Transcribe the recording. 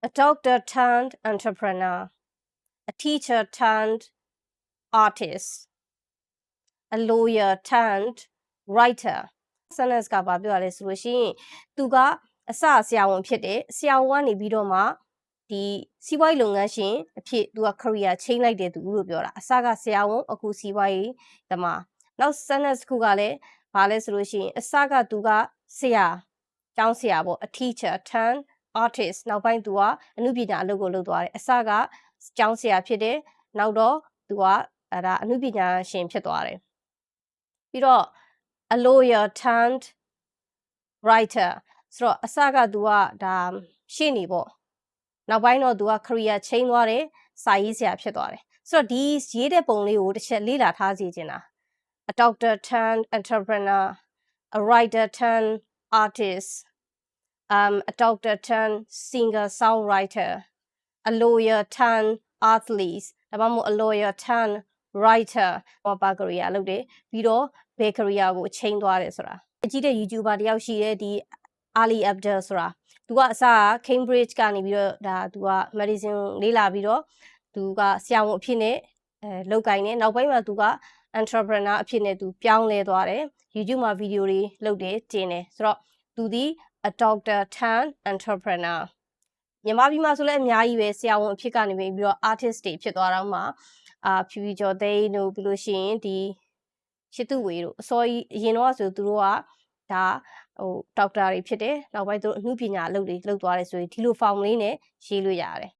a doctor turned entrepreneur, a teacher turned artist, a lawyer turned writer. sentence ကဘာပြောရလဲဆိုလို့ရှိရင်သူကအစဆရာဝန်ဖြစ်တယ်ဆရာဝန်ကနေပြီးတော့မှဒီစီးပွားရေးလုပ်ငန်းရှင်အဖြစ်သူက career change လိုက်တဲ့သူလို့ပြောတာအစကဆရာဝန်အခုစီးပွားရေးသမားနောက် sentence ခုကလည်းဘာလဲဆိုလို့ရှိရင်အစကသူကဆရာကျောင်းဆရာပေါ့ a teacher turn artist နောက်ပိုင်းသူကအမှုပညာအလုပ်ကိုလုပ်သွားတယ်အစကကျောင်းဆရာဖြစ်တယ်နောက်တော့သူကအဲ့ဒါအမှုပညာရှင်ဖြစ်သွားတယ်ပြီးတော့a lawyer turned writer ဆိုတော့အစကသူကဒါရှင်းနေပေါ့နောက်ပိုင်းတော့သူက career change သွားတယ်စာရေးဆရာဖြစ်သွားတယ်ဆိုတော့ဒီရေးတဲ့ပုံလေးကိုတစ်ချက်လေ့လာထားစီချင်တာ a doctor turned entrepreneur a writer turned artist a doctor turned singer songwriter a lawyer turned athlete ဒါမှမဟုတ် a lawyer turned writer ဘာ career လုပ်တယ်ပြီးတော့ဘယ် career ကို change သွားတယ်ဆိုတာအကြည့်တဲ့ YouTuber တယောက်ရှိတယ်ဒီ Ali Abdul ဆိုတာသူကအစ Cambridge ကနေပြီးတော့ဒါသူက medicine လေ့လာပြီးတော့သူကဆရာဝန်အဖြစ်နဲ့လုပ်ကိုင်နေနောက်ပိုင်းမှာသူက entrepreneur အဖြစ်နဲ့သူပြောင်းလဲသွားတယ် YouTube မှာ video တွေလုပ်တယ်တင်တယ်ဆိုတော့သူဒီ a doctor turned entrepreneur မြန်မာပြည်မှာဆိုလည်းအများကြီးပဲဆရာဝန်အဖြစ်ကနေပြီးတော့ artist တွေဖြစ်သွားတော့မှဖြူဖြူကျော်သိန်းတို့ပြီးလို့ရှိရင်ဒီရှစ်သူဝေတို့အစောကြီးအရင်တော့ဆိုသူတို့ကဒါဟိုဒေါက်တာတွေဖြစ်တယ်နောက်ပိုင်းသူတို့အမှုပညာအလုပ်တွေလုပ်သွားတယ်ဆိုရင်ဒီလို form လေးနဲ့ရေးလို့ရတယ်